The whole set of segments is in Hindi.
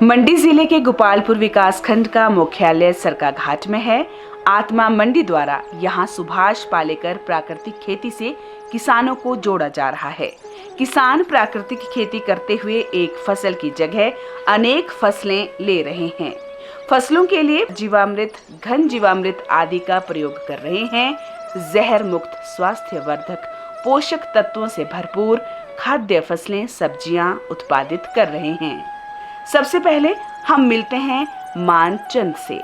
मंडी जिले के गोपालपुर विकासखंड का मुख्यालय सरकाघाट में है। आत्मा मंडी द्वारा यहां सुभाष पालेकर प्राकृतिक खेती से किसानों को जोड़ा जा रहा है। किसान प्राकृतिक खेती करते हुए एक फसल की जगह अनेक फसलें ले रहे हैं। फसलों के लिए जीवामृत, घन जीवामृत आदि का प्रयोग कर रहे हैं। जहर मुक्त, स्वास्थ्यवर्धक, पोषक तत्वों से भरपूर खाद्य फसलें, सब्जियां उत्पादित कर रहे हैं। सबसे पहले हम मिलते हैं मानचंद से,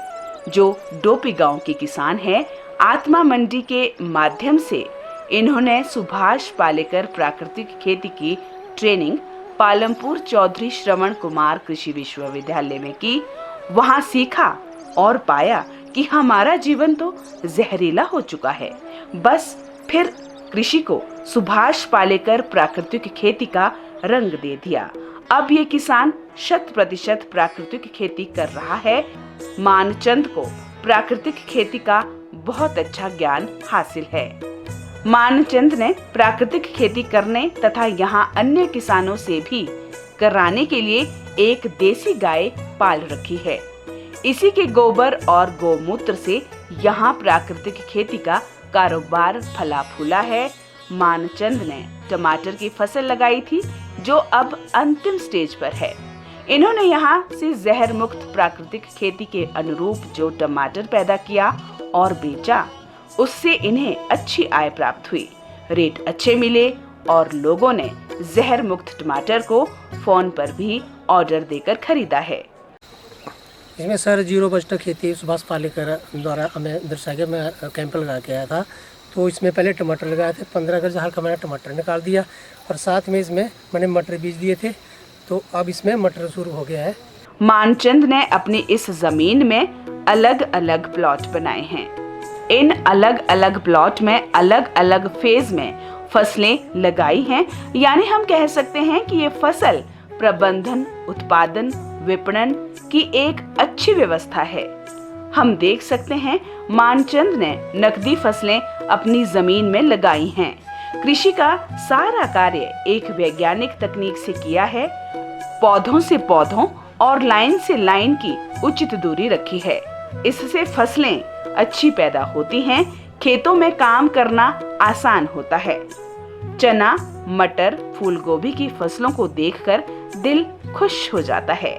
जो डोपी गांव के किसान हैं। आत्मा मंडी के माध्यम से इन्होंने सुभाष पालेकर प्राकृतिक खेती की ट्रेनिंग पालमपुर चौधरी श्रवण कुमार कृषि विश्वविद्यालय में की। वहां सीखा और पाया कि हमारा जीवन तो जहरीला हो चुका है। बस फिर कृषि को सुभाष पालेकर प्राकृतिक खेती का रंग दे दिया। अब ये किसान 100% प्राकृतिक खेती कर रहा है। मानचंद को प्राकृतिक खेती का बहुत अच्छा ज्ञान हासिल है। मानचंद ने प्राकृतिक खेती करने तथा यहाँ अन्य किसानों से भी कराने के लिए एक देसी गाय पाल रखी है। इसी के गोबर और गौमूत्र से यहाँ प्राकृतिक खेती का कारोबार फला फूला है। मानचंद ने टमाटर की फसल लगाई थी, जो अब अंतिम स्टेज पर है। इन्होंने यहाँ से जहर मुक्त प्राकृतिक खेती के अनुरूप जो टमाटर पैदा किया और बेचा, उससे इन्हें अच्छी आय प्राप्त हुई। रेट अच्छे मिले और लोगों ने जहर मुक्त टमाटर को फोन पर भी ऑर्डर देकर खरीदा है। इसमें सर जीरो बजट खेती सुभाष पालेकर द्वारा हमें दर्शाया गया। मैं कैंप लगा के आया था, तो इसमें पहले टमाटर लगाए थे। 15 गज हल्का मैंने टमाटर निकाल दिया और साथ में इसमें मैंने मटर बीज दिए थे। तो अब इसमें मटर शुरू हो गया है। मानचंद ने अपनी इस जमीन में अलग अलग प्लॉट बनाए हैं। इन अलग अलग प्लॉट में अलग अलग फेज में फसलें लगाई हैं। यानी हम कह सकते हैं कि ये फसल प्रबंधन, उत्पादन, विपणन की एक अच्छी व्यवस्था है। हम देख सकते हैं मानचंद ने नकदी फसलें अपनी जमीन में लगाई हैं। कृषि का सारा कार्य एक वैज्ञानिक तकनीक से किया है। पौधों से पौधों और लाइन से लाइन की उचित दूरी रखी है। इससे फसलें अच्छी पैदा होती हैं। खेतों में काम करना आसान होता है। चना, मटर, फूल गोभी की फसलों को देखकर दिल खुश हो जाता है।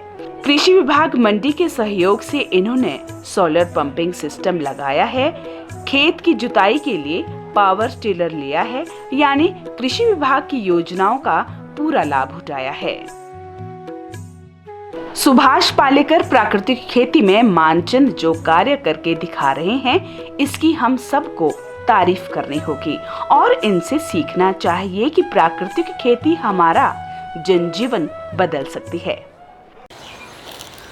कृषि विभाग मंडी के सहयोग से इन्होंने सोलर पंपिंग सिस्टम लगाया है। खेत की जुताई के लिए पावर टिलर लिया है। यानी कृषि विभाग की योजनाओं का पूरा लाभ उठाया है। सुभाष पालेकर प्राकृतिक खेती में मानचंद जो कार्य करके दिखा रहे हैं, इसकी हम सबको तारीफ करनी होगी और इनसे सीखना चाहिए कि प्राकृतिक खेती हमारा जनजीवन बदल सकती है।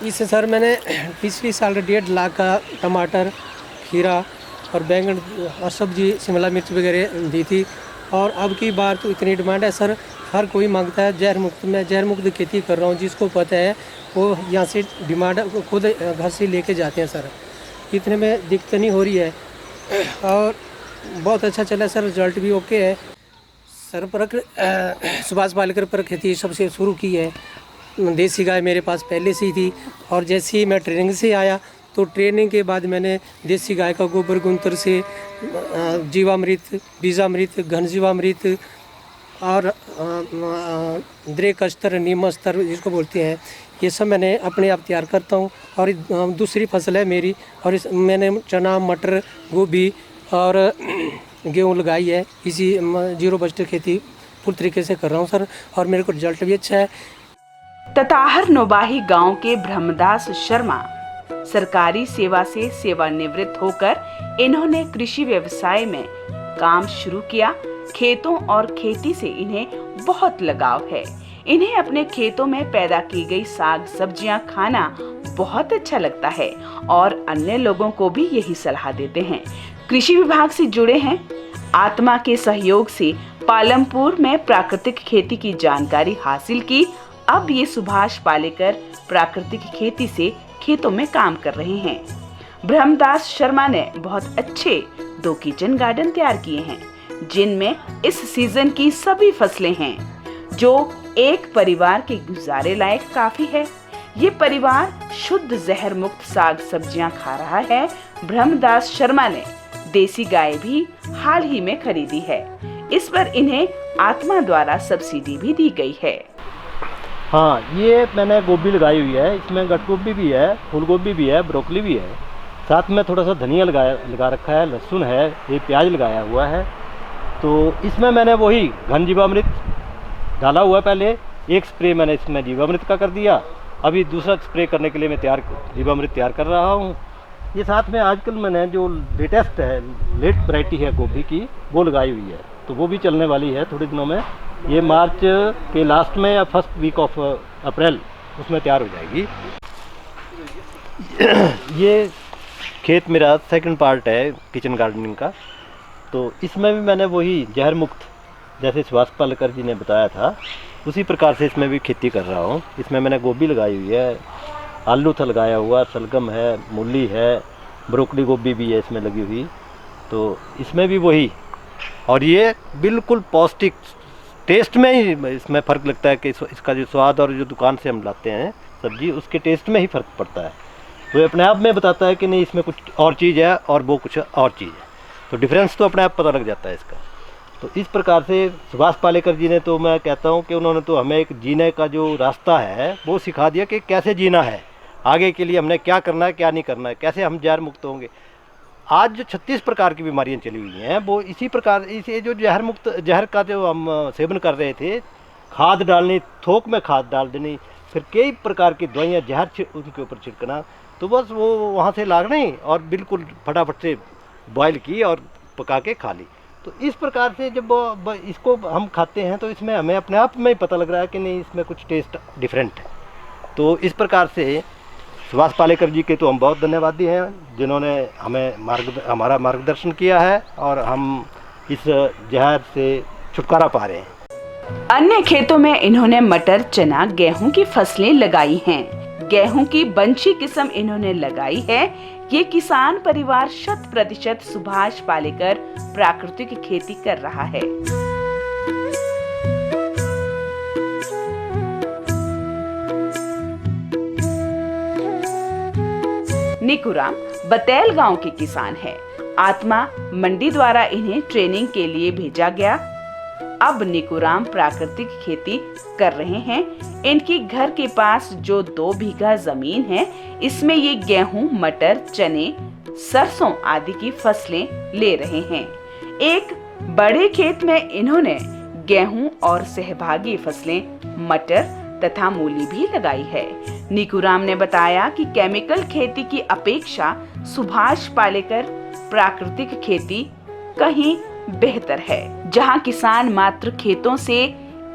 इससे सर मैंने पिछली साल 1.5 लाख का टमाटर, खीरा और बैंगन और सब्जी, शिमला मिर्च वगैरह दी थी। और अब की बार तो इतनी डिमांड है सर, हर कोई मांगता है जहर मुक्त। मैं जहर मुक्त खेती कर रहा हूँ, जिसको पता है वो यहाँ से डिमांड खुद घर से लेके जाते हैं सर। इतने में दिक्कत नहीं हो रही है और बहुत अच्छा चला सर, रिजल्ट भी ओके है सर। सुभाष पालेकर पर खेती सबसे शुरू की है। देसी गाय मेरे पास पहले से ही थी और जैसे ही मैं ट्रेनिंग से आया, तो ट्रेनिंग के बाद मैंने देसी गाय का गोबर गुंतर से जीवामृत, बीजामृत, घन जीवामृत और द्रेक स्तर, नीम स्तर जिसको बोलते हैं, ये सब मैंने अपने आप तैयार करता हूँ। और दूसरी फसल है मेरी, और मैंने चना, मटर, गोभी और गेहूँ लगाई है। इसी जीरो बजट खेती पूरी तरीके से कर रहा हूँ सर, और मेरे को रिजल्ट भी अच्छा है। तताहर नोबाही गांव के ब्रह्मदास शर्मा सरकारी सेवा से सेवानिवृत्त होकर इन्होंने कृषि व्यवसाय में काम शुरू किया। खेतों और खेती से इन्हें बहुत लगाव है। इन्हें अपने खेतों में पैदा की गई साग सब्जियां खाना बहुत अच्छा लगता है और अन्य लोगों को भी यही सलाह देते हैं। कृषि विभाग से जुड़े हैं। आत्मा के सहयोग से पालमपुर में प्राकृतिक खेती की जानकारी हासिल की। अब ये सुभाष पालेकर प्राकृतिक खेती से खेतों में काम कर रहे हैं। ब्रह्मदास शर्मा ने बहुत अच्छे 2 किचन गार्डन तैयार किए हैं, जिनमें इस सीजन की सभी फसलें हैं, जो एक परिवार के गुजारे लायक काफी है। ये परिवार शुद्ध जहर मुक्त साग सब्जियां खा रहा है। ब्रह्मदास शर्मा ने देसी गाय भी हाल ही में खरीदी है। इस पर इन्हें आत्मा द्वारा सब्सिडी भी दी गई है। हाँ, ये मैंने गोभी लगाई हुई है, इसमें गट गोभी भी है, फूल गोभी भी है, ब्रोकली भी है, साथ में थोड़ा सा धनिया लगा रखा है, लहसुन है, ये प्याज लगाया हुआ है। तो इसमें मैंने वही घन जीवामृत डाला हुआ है। पहले एक स्प्रे मैंने इसमें जीवामृत का कर दिया, अभी दूसरा स्प्रे करने के लिए मैं जीवामृत तैयार कर रहा हूँ। ये साथ में आजकल मैंने जो लेटेस्ट है, लेट वैरायटी है गोभी की, वो लगाई हुई है, तो वो भी चलने वाली है थोड़े दिनों में। ये मार्च के लास्ट में या फर्स्ट वीक ऑफ अप्रैल उसमें तैयार हो जाएगी। ये खेत मेरा सेकंड पार्ट है किचन गार्डनिंग का, तो इसमें भी मैंने वही जहर मुक्त, जैसे सुभाष पालेकर जी ने बताया था, उसी प्रकार से इसमें भी खेती कर रहा हूँ। इसमें मैंने गोभी लगाई हुई है, आलू था लगाया हुआ, सलगम है, मूली है, ब्रोकली गोभी भी है इसमें लगी हुई, तो इसमें भी वही। और ये बिल्कुल पौष्टिक, टेस्ट में ही इसमें फ़र्क लगता है कि इसका जो स्वाद और जो दुकान से हम लाते हैं सब्जी, उसके टेस्ट में ही फ़र्क पड़ता है। तो ये अपने आप में बताता है कि नहीं इसमें कुछ और चीज़ है और वो कुछ और चीज़ है, तो डिफरेंस तो अपने आप पता लग जाता है इसका। तो इस प्रकार से सुभाष पालेकर जी ने, तो मैं कहता हूँ कि उन्होंने तो हमें एक जीने का जो रास्ता है वो सिखा दिया कि कैसे जीना है, आगे के लिए हमने क्या करना है, क्या नहीं करना है, कैसे हम जहर मुक्त होंगे। आज जो 36 प्रकार की बीमारियां चली हुई हैं, वो इसी प्रकार, इसे जो जहर का जो हम सेवन कर रहे थे, खाद डालनी, थोक में खाद डाल देनी, फिर कई प्रकार की दवाइयाँ जहर उनके ऊपर छिड़कना, तो बस वो वहाँ से लागनी और बिल्कुल फटाफट से बॉयल की और पका के खा ली। तो इस प्रकार से जब इसको हम खाते हैं तो इसमें हमें अपने आप में ही पता लग रहा है कि नहीं इसमें कुछ टेस्ट डिफरेंट है। तो इस प्रकार से सुभाष पालेकर जी के तो हम बहुत धन्यवादी हैं, जिन्होंने हमें हमारा मार्गदर्शन किया है और हम इस जहर से छुटकारा पा रहे हैं। अन्य खेतों में इन्होंने मटर, चना, गेहूं की फसलें लगाई हैं। गेहूं की बंशी किस्म इन्होंने लगाई है। ये किसान परिवार 100% सुभाष पालेकर प्राकृतिक खेती कर रहा है। निकुराम बतेल गांव के किसान है। आत्मा मंडी द्वारा इन्हें ट्रेनिंग के लिए भेजा गया। अब निकुराम प्राकृतिक खेती कर रहे हैं। इनके घर के पास जो 2 बीघा जमीन है, इसमें ये गेहूं, मटर, चने, सरसों आदि की फसलें ले रहे हैं। एक बड़े खेत में इन्होंने गेहूं और सहभागी फसलें मटर तथा मूली भी लगाई है। निकुराम ने बताया कि केमिकल खेती की अपेक्षा सुभाष पालेकर प्राकृतिक खेती कहीं बेहतर है। जहां किसान मात्र खेतों से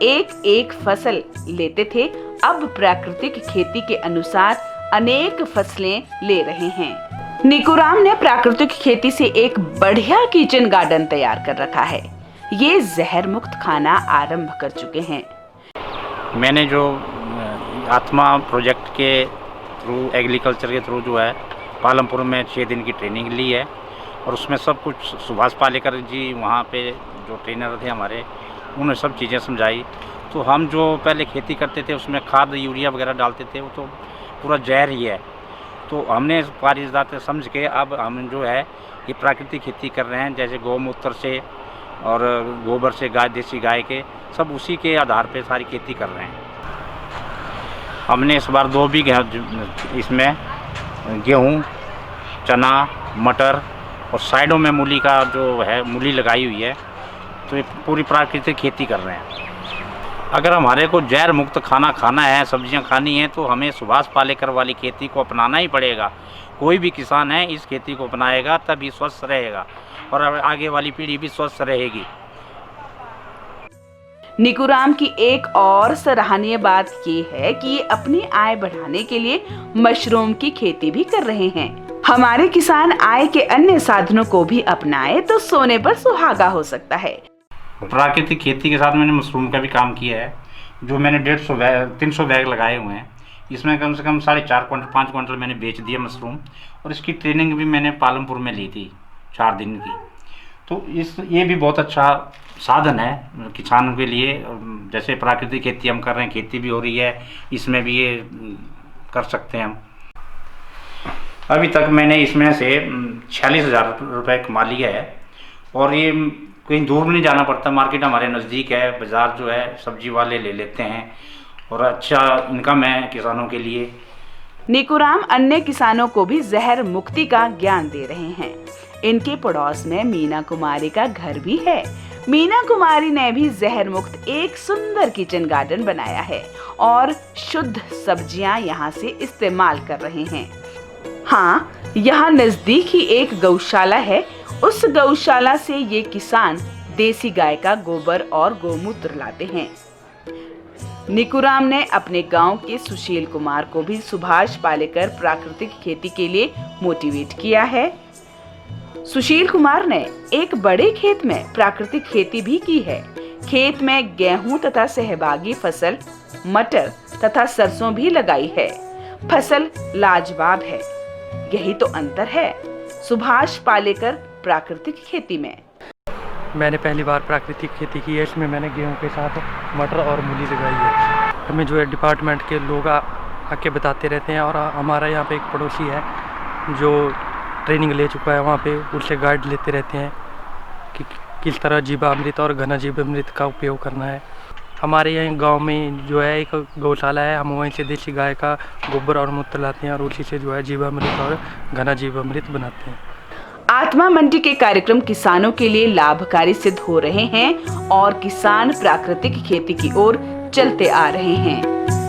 एक फसल लेते थे, अब प्राकृतिक खेती के अनुसार अनेक फसलें ले रहे हैं। निकुराम ने प्राकृतिक खेती से एक बढ़िया किचन गार्डन तैयार कर रखा है। ये जहर मुक्त खाना आरंभ कर चुके हैं। मैंने जो आत्मा प्रोजेक्ट के थ्रू, एग्रीकल्चर के थ्रू जो है पालमपुर में 6 दिन की ट्रेनिंग ली है, और उसमें सब कुछ सुभाष पालेकर जी वहाँ पे जो ट्रेनर थे हमारे, उन्होंने सब चीज़ें समझाई। तो हम जो पहले खेती करते थे उसमें खाद यूरिया वगैरह डालते थे, वो तो पूरा जहर ही है। तो हमने पारिजात समझ के अब हम जो है ये प्राकृतिक खेती कर रहे हैं, जैसे गौमूत्र से और गोबर से, गाय, देसी गाय के, सब उसी के आधार पे सारी खेती कर रहे हैं। हमने इस बार 2 बीघे इसमें गेहूँ, चना, मटर और साइडों में मूली का जो है मूली लगाई हुई है। तो ये पूरी प्राकृतिक खेती कर रहे हैं। अगर हमारे को जहर मुक्त खाना खाना है, सब्जियां खानी है, तो हमें सुभाष पालेकर वाली खेती को अपनाना ही पड़ेगा। कोई भी किसान है इस खेती को अपनाएगा तभी स्वस्थ रहेगा और आगे वाली पीढ़ी भी स्वस्थ रहेगी। निकुराम की एक और सराहनीय बात ये है कि ये अपनी आय बढ़ाने के लिए मशरूम की खेती भी कर रहे हैं। हमारे किसान आय के अन्य साधनों को भी अपनाए तो सोने पर सुहागा हो सकता है। प्राकृतिक खेती के साथ मैंने मशरूम का भी काम किया है, जो मैंने 300 बैग लगाए हुए हैं। इसमें कम से कम 4.5 क्विंटल 5 क्विंटल मैंने बेच दिया मशरूम, और इसकी ट्रेनिंग भी मैंने पालमपुर में ली थी 4 दिन की। तो ये भी बहुत अच्छा साधन है किसानों के लिए। जैसे प्राकृतिक खेती हम कर रहे हैं, खेती भी हो रही है, इसमें भी ये कर सकते हैं हम। अभी तक मैंने इसमें से 46,000 रुपये कमा लिया है और ये कहीं दूर नहीं जाना पड़ता, मार्केट हमारे नज़दीक है, बाज़ार जो है सब्जी वाले ले लेते हैं और अच्छा इनकम है किसानों के लिए। निकुराम अन्य किसानों को भी जहर मुक्ति का ज्ञान दे रहे हैं। इनके पड़ोस में मीना कुमारी का घर भी है। मीना कुमारी ने भी जहर मुक्त एक सुंदर किचन गार्डन बनाया है और शुद्ध सब्जियां यहां से इस्तेमाल कर रहे हैं। हाँ, यहाँ नजदीक ही एक गौशाला है। उस गौशाला से ये किसान देसी गाय का गोबर और गोमूत्र लाते हैं। निकुराम ने अपने गांव के सुशील कुमार को भी सुभाष पालेकर प्राकृतिक खेती के लिए मोटिवेट किया है। सुशील कुमार ने एक बड़े खेत में प्राकृतिक खेती भी की है। खेत में गेहूं तथा सहभागी फसल, मटर तथा सरसों भी लगाई है। फसल लाजवाब है। यही तो अंतर है सुभाष पालेकर प्राकृतिक खेती में। मैंने पहली बार प्राकृतिक खेती की है। इसमें मैंने गेहूं के साथ मटर और मूली लगाई है। हमें जो है डिपार्टमेंट के लोग आके बताते रहते हैं और हमारा यहाँ पे एक पड़ोसी है जो ट्रेनिंग ले चुका है, वहाँ पे उससे गाइड लेते रहते हैं कि किस तरह जीवामृत और घना जीवामृत का उपयोग करना है। हमारे यहाँ गांव में जो है एक गौशाला है, हम वहीं से देसी गाय का गोबर और मूत्र लाते हैं और उसी से जो है जीवामृत और घना जीवामृत बनाते हैं। आत्मा मंडी के कार्यक्रम किसानों के लिए लाभकारी सिद्ध हो रहे हैं और किसान प्राकृतिक खेती की ओर चलते आ रहे हैं।